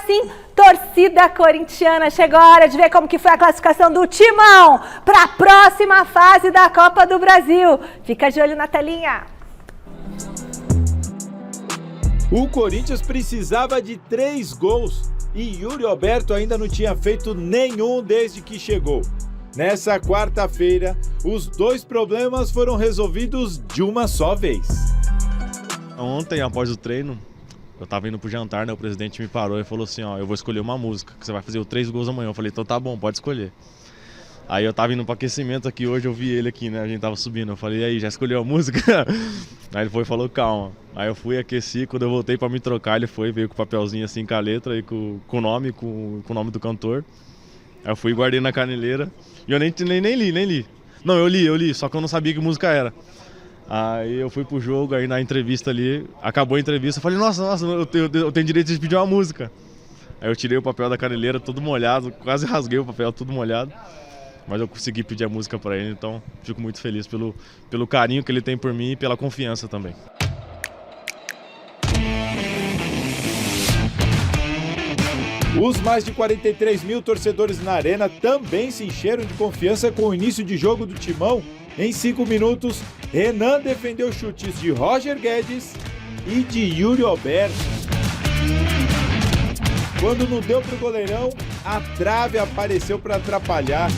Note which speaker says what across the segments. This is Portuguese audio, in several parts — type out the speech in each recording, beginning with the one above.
Speaker 1: sim, torcida corintiana, chegou a hora de ver como que foi a classificação do Timão para a próxima fase da Copa do Brasil. Fica de olho na telinha.
Speaker 2: O Corinthians precisava de 3 gols e Yuri Alberto ainda não tinha feito nenhum desde que chegou. Nessa quarta-feira, os 2 problemas foram resolvidos de uma só vez.
Speaker 3: Ontem, após o treino, eu tava indo pro jantar, né? O presidente me parou e falou assim, ó, eu vou escolher uma música, que você vai fazer 3 gols amanhã. Eu falei, então tá bom, pode escolher. Aí eu tava indo pro aquecimento aqui hoje, eu vi ele aqui, né? A gente tava subindo. Eu falei, e aí, já escolheu a música? Aí ele foi e falou, calma. Aí eu fui, aqueci, quando eu voltei pra me trocar, ele veio com o papelzinho assim, com a letra e com o nome, com o nome do cantor. Aí eu fui e guardei na caneleira. E eu nem li. Não, eu li, só que eu não sabia que música era. Aí eu fui pro jogo, aí na entrevista ali, acabou a entrevista, eu falei, nossa, eu tenho direito de pedir uma música. Aí eu tirei o papel da caneleira todo molhado, quase rasguei o papel todo molhado. Mas eu consegui pedir a música para ele, então fico muito feliz pelo carinho que ele tem por mim e pela confiança também.
Speaker 2: Os mais de 43 mil torcedores na arena também se encheram de confiança com o início de jogo do Timão. Em 5 minutos, Renan defendeu chutes de Roger Guedes e de Yuri Alberto. Quando não deu pro goleirão, a trave apareceu para atrapalhar.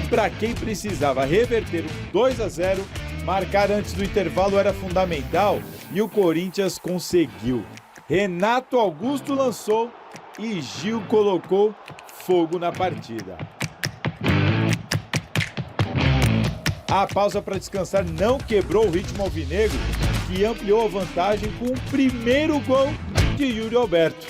Speaker 2: Para quem precisava reverter um 2-0, marcar antes do intervalo era fundamental e o Corinthians conseguiu. Renato Augusto lançou e Gil colocou fogo na partida. A pausa para descansar não quebrou o ritmo alvinegro, que ampliou a vantagem com o primeiro gol de Yuri Alberto.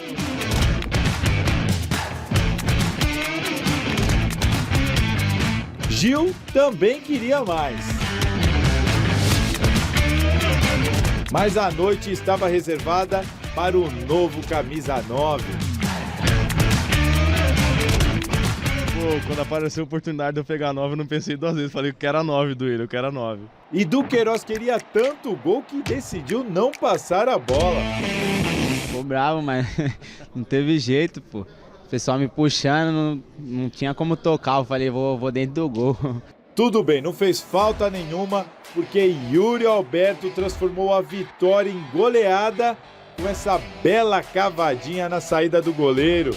Speaker 2: Gil também queria mais. Mas a noite estava reservada para o novo camisa 9.
Speaker 3: Quando apareceu a oportunidade de eu pegar a 9, eu não pensei 2 vezes. Falei que era 9 do ele, eu quero a 9.
Speaker 2: E Duqueiroz queria tanto gol que decidiu não passar a bola.
Speaker 4: Ficou bravo, mas não teve jeito, pô. O pessoal me puxando, não tinha como tocar. Eu falei, vou dentro do gol.
Speaker 2: Tudo bem, não fez falta nenhuma, porque Yuri Alberto transformou a vitória em goleada com essa bela cavadinha na saída do goleiro.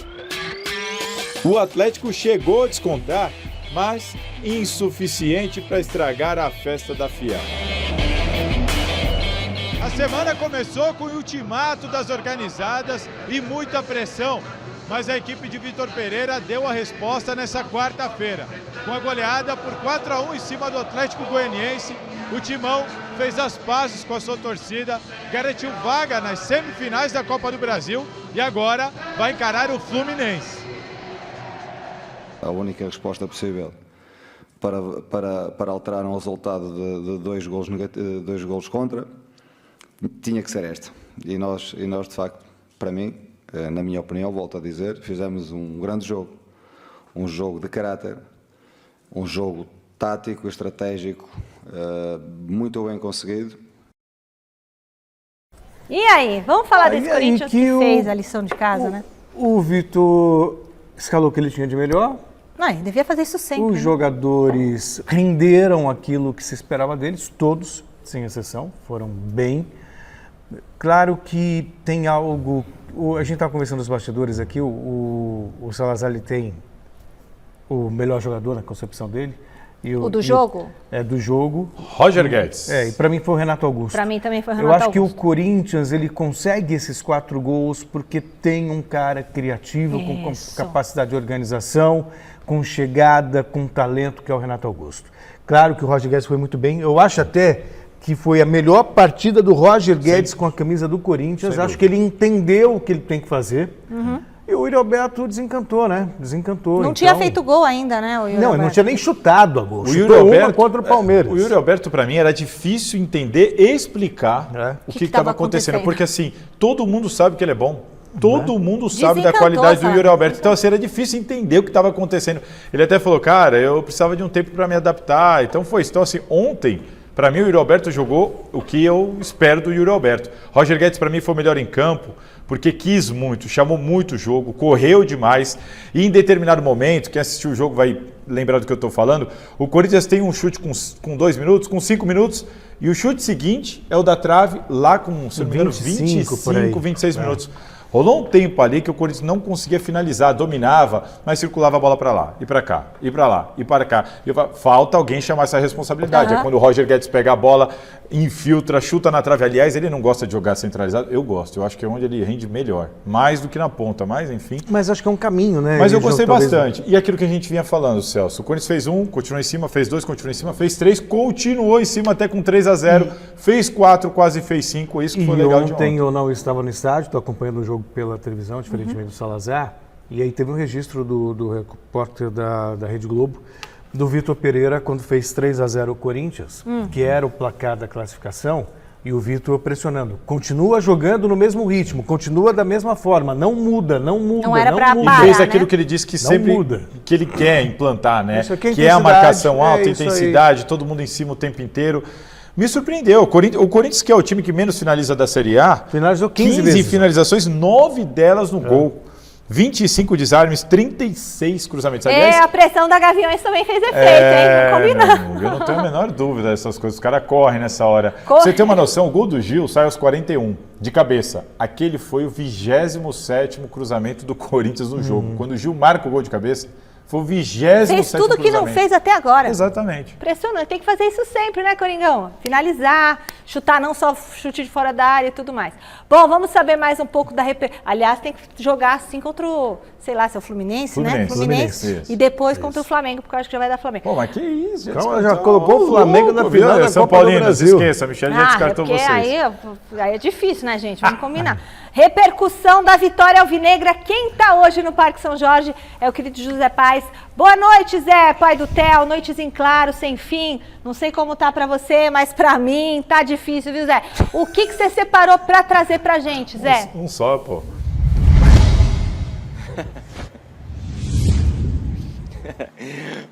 Speaker 2: O Atlético chegou a descontar, mas insuficiente para estragar a festa da Fiel. A semana começou com o ultimato das organizadas e muita pressão, mas a equipe de Vitor Pereira deu a resposta nessa quarta-feira. Com a goleada por 4-1 em cima do Atlético Goianiense, o Timão fez as pazes com a sua torcida, garantiu vaga nas semifinais da Copa do Brasil e agora vai encarar o Fluminense.
Speaker 5: A única resposta possível para alterar um resultado de 2 golos contra tinha que ser esta. E nós de facto, para mim, na minha opinião, volto a dizer, fizemos um grande jogo. Um jogo de caráter, um jogo tático, estratégico, muito bem conseguido.
Speaker 1: E aí, vamos falar desse Corinthians que fez a lição de casa, né?
Speaker 6: O Vitor escalou o que ele tinha de melhor.
Speaker 1: Não, ele devia fazer isso sempre.
Speaker 6: Os jogadores renderam aquilo que se esperava deles, todos, sem exceção, foram bem. Claro que tem algo... A gente estava conversando nos bastidores aqui, o Salazar ele tem o melhor jogador na concepção dele.
Speaker 1: O do jogo?
Speaker 6: Do jogo.
Speaker 2: Roger Guedes.
Speaker 6: E para mim foi o Renato Augusto.
Speaker 1: Para mim também foi o Renato Augusto.
Speaker 6: Eu acho que o Corinthians ele consegue esses 4 gols porque tem um cara criativo, com capacidade de organização, com chegada, com talento, que é o Renato Augusto. Claro que o Roger Guedes foi muito bem. Eu acho até que foi a melhor partida do Roger Guedes com a camisa do Corinthians. Acho que ele entendeu o que ele tem que fazer. E o Yuri Alberto desencantou, né? Desencantou.
Speaker 1: Não tinha feito gol ainda, né?
Speaker 6: Ele não tinha nem chutado a gol.
Speaker 2: Chutou uma
Speaker 6: contra o Palmeiras.
Speaker 2: O Yuri Alberto, para mim, era difícil entender e explicar o que estava acontecendo. Porque, assim, todo mundo sabe que ele é bom. Todo mundo sabe da qualidade do Yuri Alberto. Então, assim, era difícil entender o que estava acontecendo. Ele até falou, cara, eu precisava de um tempo para me adaptar. Então, foi isso. Então, assim, ontem... Para mim, o Yuri Alberto jogou o que eu espero do Yuri Alberto. Roger Guedes, para mim, foi o melhor em campo,
Speaker 7: porque quis muito, chamou muito o jogo, correu demais e em determinado momento, quem assistiu o jogo vai lembrar do que eu estou falando, o Corinthians tem um chute com 2 minutos, com 5 minutos, e o chute seguinte é o da trave lá com, se não me engano, 25, 26 minutos. Rolou um tempo ali que o Corinthians não conseguia finalizar, dominava, mas circulava a bola para lá, e para cá, e para lá, e para cá. E falta alguém chamar essa responsabilidade. É quando o Roger Guedes pega a bola, infiltra, chuta na trave. Aliás, ele não gosta de jogar centralizado. Eu gosto, eu acho que é onde ele rende melhor. Mais do que na ponta, mas enfim.
Speaker 6: Mas acho que é um caminho, né?
Speaker 7: Mas eu gostei bastante. E aquilo que a gente vinha falando, Celso. O Corinthians fez 1, continuou em cima, fez 2, continuou em cima, fez 3, continuou em cima até com 3-0, fez 4, quase fez 5. Isso que foi legal de ontem.
Speaker 6: Eu não estava no estádio, estou acompanhando o jogo pela televisão, diferentemente do Salazar, e aí teve um registro do repórter da Rede Globo, do Vitor Pereira, quando fez 3-0 o Corinthians, que era o placar da classificação, e o Vitor pressionando. Continua jogando no mesmo ritmo, continua da mesma forma, não muda.
Speaker 1: Não era para
Speaker 7: E
Speaker 1: parar,
Speaker 7: fez aquilo
Speaker 1: né?
Speaker 7: que ele disse que sempre
Speaker 6: muda.
Speaker 7: Que ele quer implantar, né?
Speaker 6: Isso aqui é
Speaker 7: que é a marcação alta,
Speaker 6: isso
Speaker 7: intensidade, todo mundo em cima o tempo inteiro. Me surpreendeu. O Corinthians, que é o time que menos finaliza da Série A,
Speaker 6: finalizou 15
Speaker 7: vezes.
Speaker 6: finalizações,
Speaker 7: 9 delas no gol. 25 desarmes, 36 cruzamentos. Aliás,
Speaker 1: a pressão da Gaviões também fez efeito, hein? Não combinamos.
Speaker 7: Eu não tenho a menor dúvida dessas coisas. Os caras correm nessa hora. Você tem uma noção, o gol do Gil sai aos 41, de cabeça. Aquele foi o 27º cruzamento do Corinthians no jogo. Quando o Gil marca o gol de cabeça, foi o 27º
Speaker 1: Fez tudo que não fez até agora.
Speaker 7: Exatamente.
Speaker 1: Impressionante. Tem que fazer isso sempre, né, Coringão? Finalizar, chutar, não só chute de fora da área e tudo mais. Bom, vamos saber mais um pouco da... Aliás, tem que jogar assim contra o, sei lá, se é o Fluminense, né? Fluminense. E depois contra o Flamengo, porque eu acho que já vai dar Flamengo.
Speaker 7: Pô, mas que isso?
Speaker 6: Calma, já colocou o Flamengo na final da
Speaker 7: São
Speaker 6: Copa
Speaker 7: Paulino,
Speaker 6: do Brasil.
Speaker 7: não esqueça, a Michele já descartou
Speaker 1: porque
Speaker 7: vocês.
Speaker 1: aí é difícil, né, gente? Vamos combinar. Repercussão da vitória alvinegra. Quem tá hoje no Parque São Jorge é o querido José Paes. Boa noite, Zé, pai do Theo. Noites em claro, sem fim. Não sei como tá pra você, mas pra mim tá difícil, viu, Zé? O que você separou pra trazer pra gente, Zé?
Speaker 7: Um só, pô.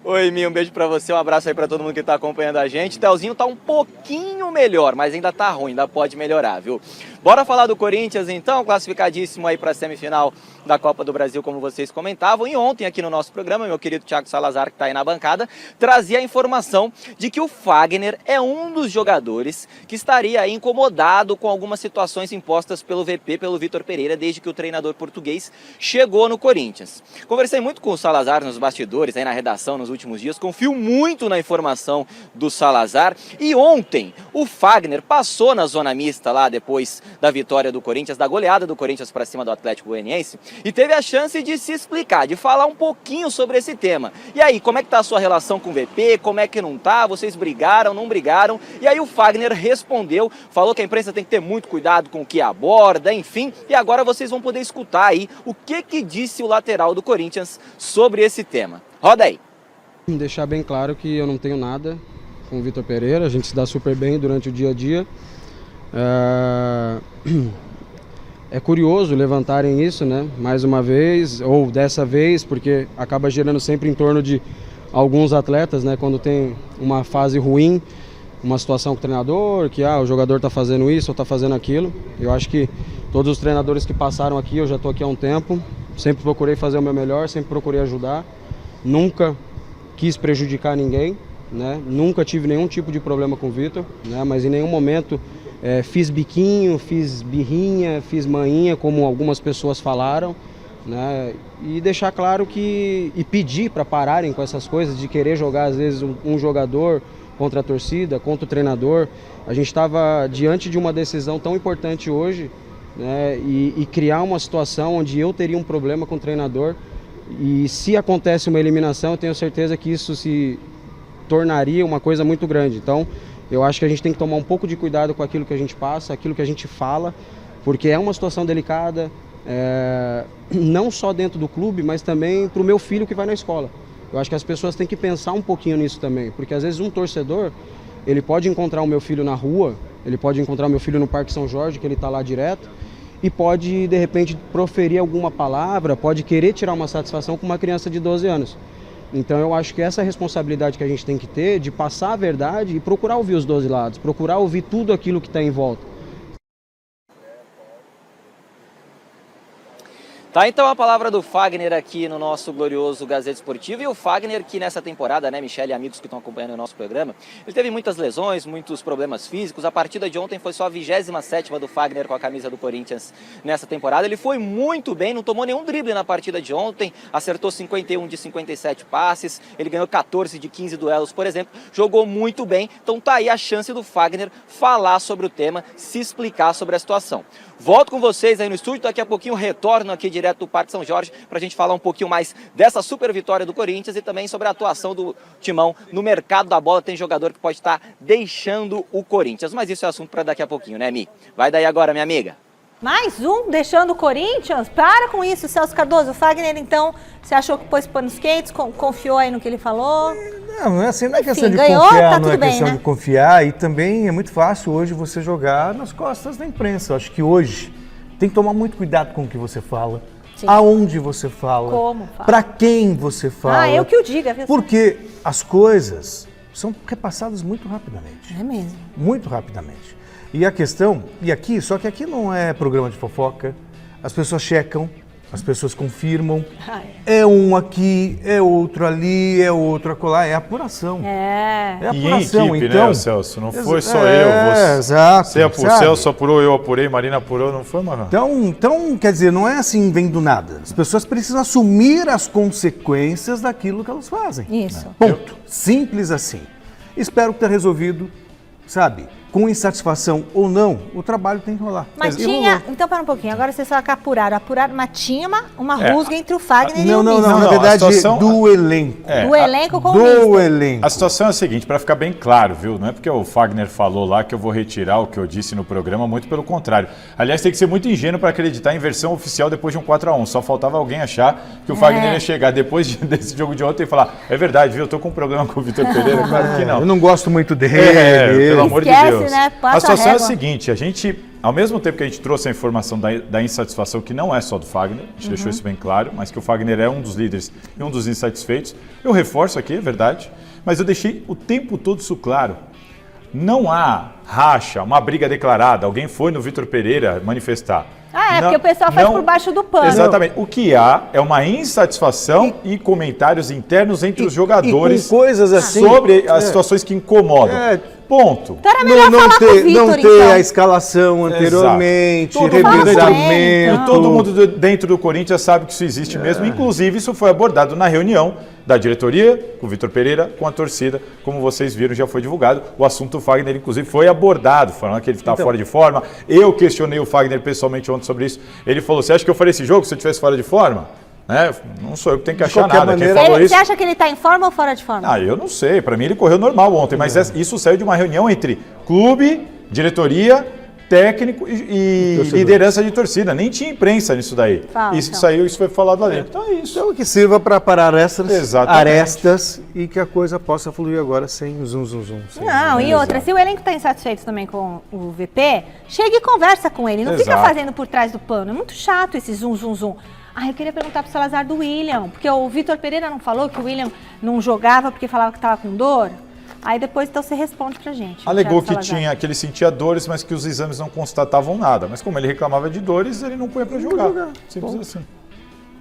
Speaker 8: Oi, Mi, um beijo pra você, um abraço aí pra todo mundo que tá acompanhando a gente. O Telzinho tá um pouquinho melhor, mas ainda tá ruim, ainda pode melhorar, viu? Bora falar do Corinthians então, classificadíssimo aí pra semifinal da Copa do Brasil, como vocês comentavam. E ontem aqui no nosso programa, meu querido Thiago Salazar, que tá aí na bancada, trazia a informação de que o Fagner é um dos jogadores que estaria aí incomodado com algumas situações impostas pelo VP, pelo Vitor Pereira, desde que o treinador português chegou no Corinthians. Conversei muito com o Salazar nos bastidores, aí na redação nos últimos dias, confio muito na informação do Salazar. E ontem o Fagner passou na zona mista lá depois da vitória do Corinthians, da goleada do Corinthians para cima do Atlético Goianiense, e teve a chance de se explicar, de falar um pouquinho sobre esse tema. E aí, como é que tá a sua relação com o VP? Como é que não tá? Vocês brigaram, não brigaram? E aí o Fagner respondeu, falou que a imprensa tem que ter muito cuidado com o que aborda, enfim, e agora vocês vão poder escutar aí o que disse o lateral do Corinthians sobre esse tema. Roda aí.
Speaker 9: Deixar bem claro que eu não tenho nada com o Vitor Pereira, a gente se dá super bem durante o dia a dia. É curioso levantarem isso, né? Mais uma vez, ou dessa vez, porque acaba gerando sempre em torno de alguns atletas, né? Quando tem uma fase ruim, uma situação com o treinador, que o jogador está fazendo isso ou está fazendo aquilo. Eu acho que todos os treinadores que passaram aqui, eu já estou aqui há um tempo, sempre procurei fazer o meu melhor, sempre procurei ajudar, nunca quis prejudicar ninguém, né? Nunca tive nenhum tipo de problema com o Vitor, né? Mas em nenhum momento fiz biquinho, fiz birrinha, fiz manhinha, como algumas pessoas falaram, né? E deixar claro que, e pedir para pararem com essas coisas de querer jogar às vezes um jogador contra a torcida, contra o treinador. A gente estava diante de uma decisão tão importante hoje, né? E criar uma situação onde eu teria um problema com o treinador, e se acontece uma eliminação, eu tenho certeza que isso se tornaria uma coisa muito grande. Então, eu acho que a gente tem que tomar um pouco de cuidado com aquilo que a gente passa, aquilo que a gente fala, porque é uma situação delicada, não só dentro do clube, mas também para o meu filho que vai na escola. Eu acho que as pessoas têm que pensar um pouquinho nisso também, porque às vezes um torcedor, ele pode encontrar o meu filho na rua, ele pode encontrar o meu filho no Parque São Jorge, que ele está lá direto, e pode, de repente, proferir alguma palavra, pode querer tirar uma satisfação com uma criança de 12 anos. Então eu acho que essa responsabilidade que a gente tem que ter de passar a verdade e procurar ouvir os 12 lados, procurar ouvir tudo aquilo que está em volta.
Speaker 8: Tá, então a palavra do Fagner aqui no nosso glorioso Gazeta Esportiva. E o Fagner que nessa temporada, né, Michele e amigos que estão acompanhando o nosso programa, ele teve muitas lesões, muitos problemas físicos. A partida de ontem foi só a 27ª do Fagner com a camisa do Corinthians nessa temporada. Ele foi muito bem, não tomou nenhum drible na partida de ontem, acertou 51 de 57 passes, ele ganhou 14 de 15 duelos, por exemplo, jogou muito bem. Então tá aí a chance do Fagner falar sobre o tema, se explicar sobre a situação. Volto com vocês aí no estúdio, daqui a pouquinho retorno aqui direto do Parque São Jorge para a gente falar um pouquinho mais dessa super vitória do Corinthians e também sobre a atuação do Timão no mercado da bola. Tem jogador que pode estar deixando o Corinthians, mas isso é assunto para daqui a pouquinho, né, Mi? Vai daí agora, minha amiga.
Speaker 1: Mais um deixando o Corinthians? Para com isso, Celso Cardoso. O Fagner, então, você achou que pôs panos quentes, confiou aí no que ele falou?
Speaker 6: Não é assim, não é
Speaker 1: Enfim,
Speaker 6: questão de
Speaker 1: ganhou,
Speaker 6: confiar,
Speaker 1: tá
Speaker 6: não é
Speaker 1: tudo bem,
Speaker 6: questão
Speaker 1: né?
Speaker 6: de confiar. E também é muito fácil hoje você jogar nas costas da imprensa. Eu acho que hoje tem que tomar muito cuidado com o que você fala,
Speaker 1: Sim.
Speaker 6: aonde você fala,
Speaker 1: Como fala.
Speaker 6: para quem você fala.
Speaker 1: Ah, eu que o diga. Viu?
Speaker 6: Porque as coisas são repassadas muito rapidamente.
Speaker 1: É mesmo.
Speaker 6: Muito rapidamente. E a questão, só que aqui não é programa de fofoca, as pessoas checam, as pessoas confirmam, é um aqui, é outro ali, é outro acolá, é apuração.
Speaker 1: É.
Speaker 6: É
Speaker 7: E em
Speaker 6: apuração,
Speaker 7: equipe,
Speaker 6: então.
Speaker 7: né, Celso? Não foi só eu. Você,
Speaker 6: Exato.
Speaker 7: você apurou, o Celso apurou, eu apurei, Marina apurou, não foi, Marrão?
Speaker 6: Então, quer dizer, não é assim, vem do nada. As pessoas precisam assumir as consequências daquilo que elas fazem.
Speaker 1: Isso.
Speaker 6: Ponto. Simples assim. Espero que tenha resolvido, sabe? Com insatisfação ou não, o trabalho tem que rolar.
Speaker 1: Mas
Speaker 6: E
Speaker 1: tinha.
Speaker 6: rolou.
Speaker 1: Então, para um pouquinho. Agora vocês só que apuraram, mas tinha uma rusga entre o Fagner e o
Speaker 6: Não,
Speaker 1: Mister.
Speaker 6: na
Speaker 7: Não,
Speaker 6: verdade,
Speaker 7: a situação-
Speaker 6: do elenco.
Speaker 1: Do elenco com o
Speaker 6: Do
Speaker 1: Mister.
Speaker 6: elenco.
Speaker 7: A situação é a seguinte, para ficar bem claro, viu? Não é porque o Fagner falou lá que eu vou retirar o que eu disse no programa, muito pelo contrário. Aliás, tem que ser muito ingênuo para acreditar em versão oficial depois de um 4-1. Só faltava alguém achar que o Fagner ia chegar depois desse jogo de ontem e falar: é verdade, viu? Eu tô com um problema com o Vitor Pereira. Claro que não.
Speaker 6: Eu não gosto muito dele.
Speaker 7: Pelo amor de
Speaker 1: Esquece,
Speaker 7: Deus.
Speaker 1: né? Passa
Speaker 7: A situação
Speaker 1: a
Speaker 7: é a
Speaker 1: régua.
Speaker 7: seguinte, a gente, ao mesmo tempo que a gente trouxe a informação da insatisfação, que não é só do Fagner, a gente deixou isso bem claro, mas que o Fagner é um dos líderes e um dos insatisfeitos, eu reforço aqui, é verdade, mas eu deixei o tempo todo isso claro. Não há racha, uma briga declarada, alguém foi no Vitor Pereira manifestar.
Speaker 1: Ah, porque o pessoal faz por baixo do pano.
Speaker 7: Exatamente. O que há é uma insatisfação e comentários internos entre os jogadores
Speaker 6: e com coisas assim,
Speaker 7: sobre as situações que incomodam. Ponto.
Speaker 1: Então era melhor
Speaker 6: Não
Speaker 1: falar com o
Speaker 6: ter
Speaker 1: Vitor,
Speaker 6: a
Speaker 1: então.
Speaker 6: escalação anteriormente,
Speaker 7: Todo mundo
Speaker 6: revisamento.
Speaker 7: E todo mundo dentro do Corinthians sabe que isso existe mesmo. Inclusive, isso foi abordado na reunião da diretoria, com o Vitor Pereira, com a torcida. Como vocês viram, já foi divulgado. O assunto do Fagner, inclusive, foi abordado, falando que ele estava fora de forma. Eu questionei o Fagner pessoalmente ontem sobre isso. Ele falou: você acha que eu faria esse jogo se eu estivesse fora de forma? Né? Não sou eu que tenho que achar
Speaker 6: qualquer
Speaker 7: nada. Quem
Speaker 6: maneira-
Speaker 7: falou
Speaker 1: Você
Speaker 7: isso...
Speaker 1: acha que ele tá em forma ou fora de forma?
Speaker 7: Ah, eu não sei. Para mim ele correu normal ontem, mas isso saiu de uma reunião entre clube, diretoria, técnico e liderança de torcida. Nem tinha imprensa nisso daí. Isso saiu, isso foi falado lá dentro. Então é isso.
Speaker 6: Então que sirva para parar
Speaker 7: Exatamente.
Speaker 6: arestas e que a coisa possa fluir agora sem zum. sem
Speaker 1: Não, e outra, se o elenco está insatisfeito também com o VP, chega e conversa com ele. Não fica
Speaker 7: Exato.
Speaker 1: fazendo por trás do pano. É muito chato esse zum. Ah, eu queria perguntar pro Salazar do William, porque o Vitor Pereira não falou que o William não jogava porque falava que estava com dor? Aí depois então você responde pra gente.
Speaker 7: Alegou
Speaker 1: Thiago
Speaker 7: que
Speaker 1: Salazar.
Speaker 7: ele sentia dores, mas que os exames não constatavam nada. Mas como ele reclamava de dores, ele não punha para jogar. Simples assim.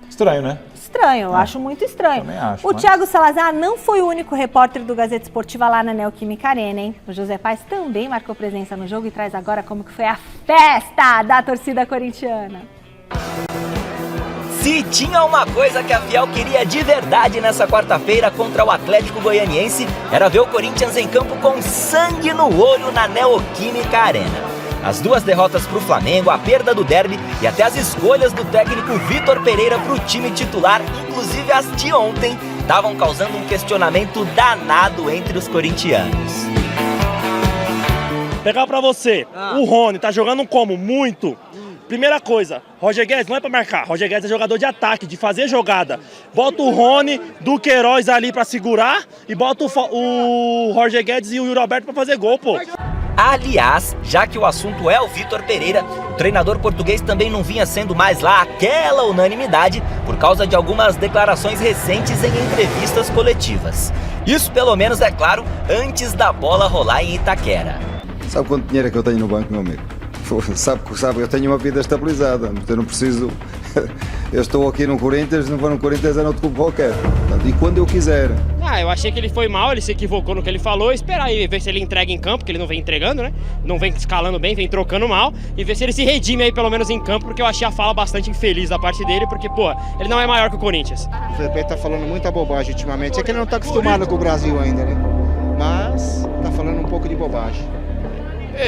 Speaker 7: Estranho, né?
Speaker 1: Estranho, eu acho muito estranho.
Speaker 7: Também acho,
Speaker 1: O
Speaker 7: mas-
Speaker 1: Thiago Salazar não foi o único repórter do Gazeta Esportiva lá na Neoquímica Arena, hein? O José Paes também marcou presença no jogo e traz agora como que foi a festa da torcida corintiana.
Speaker 10: Se tinha uma coisa que a Fiel queria de verdade nessa quarta-feira contra o Atlético Goianiense, era ver o Corinthians em campo com sangue no olho na Neoquímica Arena. As duas derrotas para o Flamengo, a perda do derby e até as escolhas do técnico Vitor Pereira para o time titular, inclusive as de ontem, estavam causando um questionamento danado entre os corintianos.
Speaker 11: Pegar pra você, o Rony tá jogando como? Muito. Primeira coisa, Roger Guedes não é pra marcar. Roger Guedes é jogador de ataque, de fazer jogada. Bota o Rony, do Queiroz ali pra segurar e bota o Roger Guedes e o Yuri Alberto pra fazer gol, pô.
Speaker 10: Aliás, já que o assunto é o Vitor Pereira, o treinador português também não vinha sendo mais lá aquela unanimidade por causa de algumas declarações recentes em entrevistas coletivas. Isso pelo menos é claro antes da bola rolar em Itaquera.
Speaker 5: Sabe quanto dinheiro é que eu tenho no banco, meu amigo? Sabe, eu tenho uma vida estabilizada, eu não preciso Eu estou aqui no Corinthians, não vou no Corinthians, é no outro clube qualquer. Portanto, e quando eu quiser.
Speaker 12: Eu achei que ele foi mal, ele se equivocou no que ele falou, esperar aí, ver se ele entrega em campo, que ele não vem entregando, né? Não vem escalando bem, vem trocando mal, e ver se ele se redime aí pelo menos em campo, porque eu achei a fala bastante infeliz da parte dele, porque, pô, ele não é maior que o Corinthians.
Speaker 13: O VP tá falando muita bobagem ultimamente, é que ele não tá acostumado com o Brasil ainda, né? Mas tá falando um pouco de bobagem.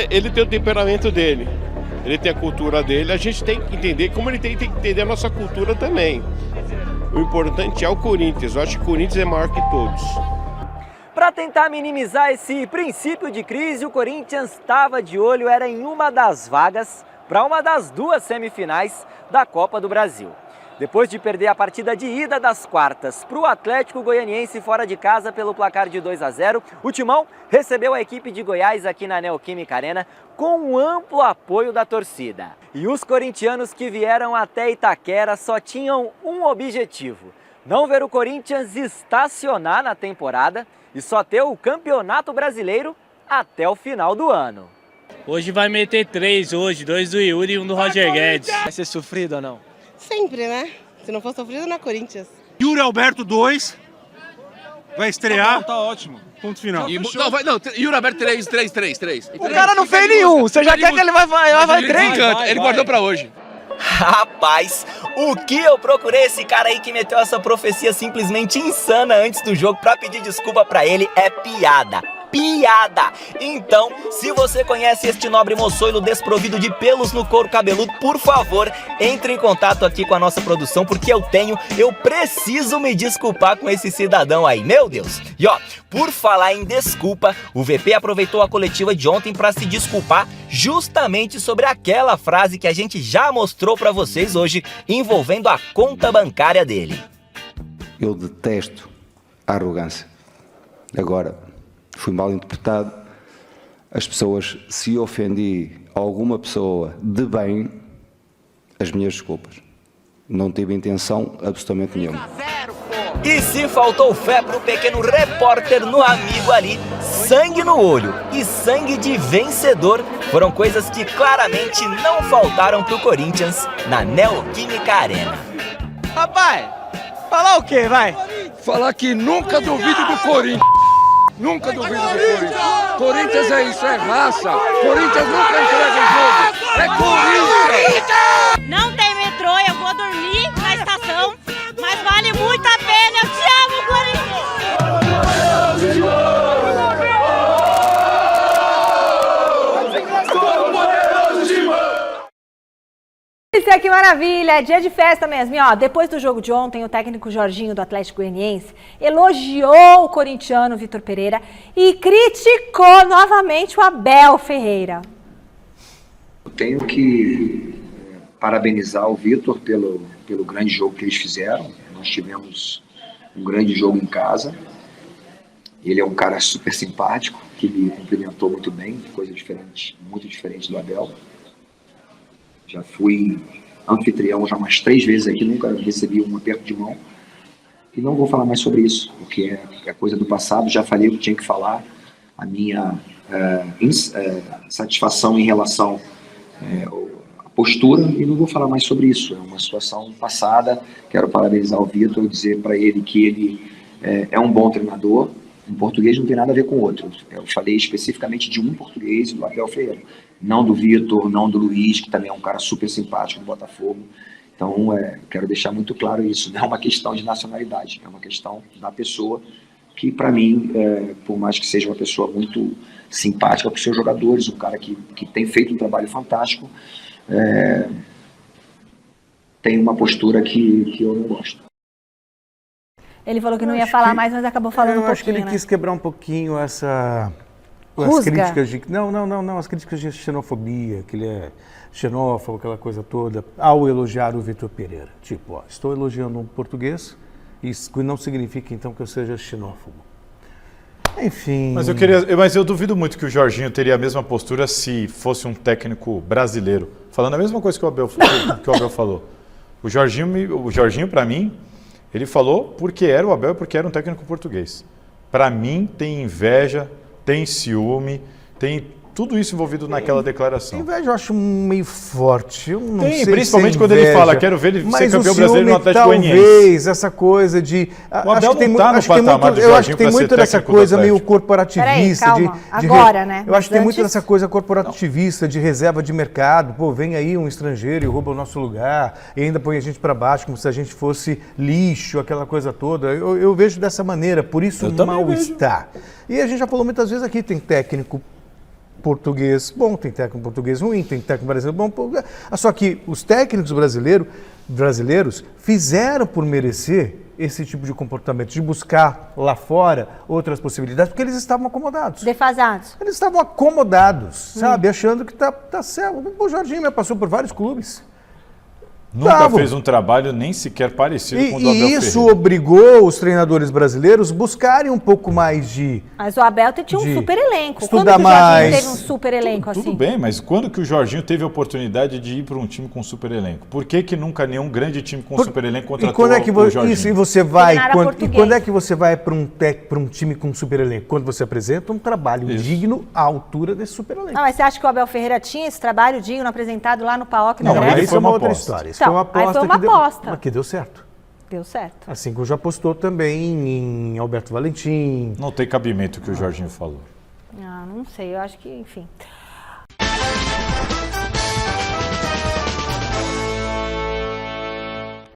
Speaker 14: Ele tem o temperamento dele, ele tem a cultura dele, a gente tem que entender como ele tem que entender a nossa cultura também. O importante é o Corinthians, eu acho que o Corinthians é maior que todos.
Speaker 8: Para tentar minimizar esse princípio de crise, o Corinthians estava de olho era em uma das vagas para uma das 2 semifinais da Copa do Brasil. Depois de perder a partida de ida das quartas para o Atlético Goianiense fora de casa pelo placar de 2-0, o Timão recebeu a equipe de Goiás aqui na Neoquímica Arena com um amplo apoio da torcida. E os corintianos que vieram até Itaquera só tinham um objetivo: não ver o Corinthians estacionar na temporada e só ter o Campeonato Brasileiro até o final do ano.
Speaker 12: Hoje vai meter 3 hoje, 2 do Yuri e 1 do Roger Guedes.
Speaker 8: Vai ser sofrido ou não?
Speaker 15: Sempre, né? Se não for sofrido, não é Corinthians.
Speaker 16: Yuri Alberto 2, vai estrear.
Speaker 17: Tá ótimo.
Speaker 16: Ponto final.
Speaker 17: Yuri Alberto 3.
Speaker 8: O cara não fez nenhum, você já quer que ele vai 3?
Speaker 17: Ele guardou pra hoje.
Speaker 10: Rapaz, o que eu procurei esse cara aí que meteu essa profecia simplesmente insana antes do jogo pra pedir desculpa pra ele é piada. Então, se você conhece este nobre moçoilo desprovido de pelos no couro cabeludo, por favor, entre em contato aqui com a nossa produção, porque eu preciso me desculpar com esse cidadão aí, meu Deus. E ó, por falar em desculpa, o VP aproveitou a coletiva de ontem para se desculpar justamente sobre aquela frase que a gente já mostrou para vocês hoje, envolvendo a conta bancária dele.
Speaker 5: Eu detesto a arrogância. Agora, fui mal interpretado. As pessoas, se ofendi alguma pessoa de bem, as minhas desculpas. Não tive intenção absolutamente nenhuma.
Speaker 10: E se faltou fé pro pequeno repórter no amigo ali, sangue no olho e sangue de vencedor foram coisas que claramente não faltaram pro Corinthians na Neoquímica Arena.
Speaker 8: Rapaz, falar o quê, vai?
Speaker 17: Falar que nunca duvido do Corinthians. Nunca duvido do Corinthians. Corinthians é isso, é raça. Corinthians nunca entrega o jogo. É Corinthians.
Speaker 15: Não tem metrô, eu vou dormir na estação, mas vale muito a pena. Eu te amo,
Speaker 1: Isso é que maravilha, dia de festa mesmo. E, ó, depois do jogo de ontem, o técnico Jorginho do Atlético Goianiense elogiou o corintiano Vitor Pereira e criticou novamente o Abel Ferreira.
Speaker 18: Eu tenho que parabenizar o Vitor pelo grande jogo que eles fizeram. Nós tivemos um grande jogo em casa. Ele é um cara super simpático, que me cumprimentou muito bem, coisa diferente, muito diferente do Abel. Já fui anfitrião já umas 3 vezes aqui, nunca recebi um aperto de mão. E não vou falar mais sobre isso, porque é coisa do passado, já falei o que tinha que falar. A minha satisfação em relação à postura, e não vou falar mais sobre isso. É uma situação passada. Quero parabenizar o Vitor, dizer para ele que ele é um bom treinador. Um português não tem nada a ver com o outro. Eu falei especificamente de um português, do Abel Ferreira. Não do Vitor, não do Luiz, que também é um cara super simpático do Botafogo. Então, quero deixar muito claro isso. Não é uma questão de nacionalidade, é uma questão da pessoa que, para mim, por mais que seja uma pessoa muito simpática para os seus jogadores, um cara que tem feito um trabalho fantástico, tem uma postura que eu não gosto.
Speaker 1: Ele falou que não ia falar mais, mas acabou falando um pouquinho,
Speaker 6: Eu acho que ele quis quebrar um pouquinho as críticas de... Não, as críticas de xenofobia, que ele é xenófobo, aquela coisa toda, ao elogiar o Vitor Pereira. Tipo, ó, estou elogiando um português, isso não significa então que eu seja xenófobo. Enfim...
Speaker 7: Mas eu duvido muito que o Jorginho teria a mesma postura se fosse um técnico brasileiro. Falando a mesma coisa que o Abel falou. O Jorginho, para mim, ele falou porque era o Abel, porque era um técnico português. Para mim, tem inveja, tem ciúme, tem tudo isso envolvido naquela declaração.
Speaker 6: Inveja eu acho meio forte. Eu não
Speaker 7: Tem,
Speaker 6: sei
Speaker 7: principalmente
Speaker 6: se é
Speaker 7: quando ele
Speaker 6: inveja,
Speaker 7: fala, quero ver ele ser campeão brasileiro no Atlético Goianiense.
Speaker 6: Talvez essa coisa de...
Speaker 7: O Abel não tá no patamar do
Speaker 6: Eu acho
Speaker 7: Jorginho
Speaker 6: que tem
Speaker 7: pra ser
Speaker 6: muito dessa
Speaker 7: técnico do
Speaker 6: coisa meio
Speaker 7: Atlético.
Speaker 6: corporativista.
Speaker 1: Peraí, calma. Agora, né?
Speaker 6: Eu acho que tem muito
Speaker 1: Antes-
Speaker 6: dessa coisa corporativista de reserva de mercado. Pô, vem aí um estrangeiro e rouba o nosso lugar e ainda põe a gente para baixo como se a gente fosse lixo, aquela coisa toda. Eu vejo dessa maneira, por isso o mal-estar. E a gente já falou muitas vezes aqui, tem técnico português bom, tem técnico português ruim, tem técnico brasileiro bom. Só que os técnicos brasileiros fizeram por merecer esse tipo de comportamento, de buscar lá fora outras possibilidades, porque eles estavam acomodados.
Speaker 1: Defasados.
Speaker 6: Eles estavam acomodados, sabe? Achando que tá certo. O Jorginho já passou por vários clubes.
Speaker 7: Nunca fez um trabalho nem sequer parecido com o do Abel
Speaker 6: E isso
Speaker 7: Ferreira.
Speaker 6: obrigou os treinadores brasileiros buscarem um pouco mais de...
Speaker 1: Mas o Abel tinha um
Speaker 6: De
Speaker 1: super elenco.
Speaker 6: estudar
Speaker 1: Quando que o Jorginho
Speaker 6: mais.
Speaker 1: teve um super elenco assim?
Speaker 7: Tudo bem, mas quando que o Jorginho teve a oportunidade de ir para um time com super elenco? Por que nunca nenhum grande time com super elenco
Speaker 6: E
Speaker 7: contratou
Speaker 6: quando é que
Speaker 7: o Jorginho?
Speaker 6: isso, e você vai
Speaker 1: Treinar a
Speaker 6: quando, e
Speaker 1: português.
Speaker 6: quando é que você vai para um time com super elenco? Quando você apresenta um trabalho digno à altura desse super elenco.
Speaker 1: Não, mas você acha que o Abel Ferreira tinha esse trabalho digno apresentado lá no PAOK na
Speaker 6: Não,
Speaker 1: Grécia?
Speaker 6: aí isso é uma outra história. Isso
Speaker 1: Então,
Speaker 6: foi uma
Speaker 1: aí
Speaker 6: aposta
Speaker 1: foi uma
Speaker 6: que
Speaker 1: aposta.
Speaker 6: mas que deu certo.
Speaker 1: Deu certo.
Speaker 6: Assim como já apostou também em Alberto Valentim.
Speaker 7: Não tem cabimento o que o Jorginho falou.
Speaker 1: Ah, não sei, eu acho que, enfim.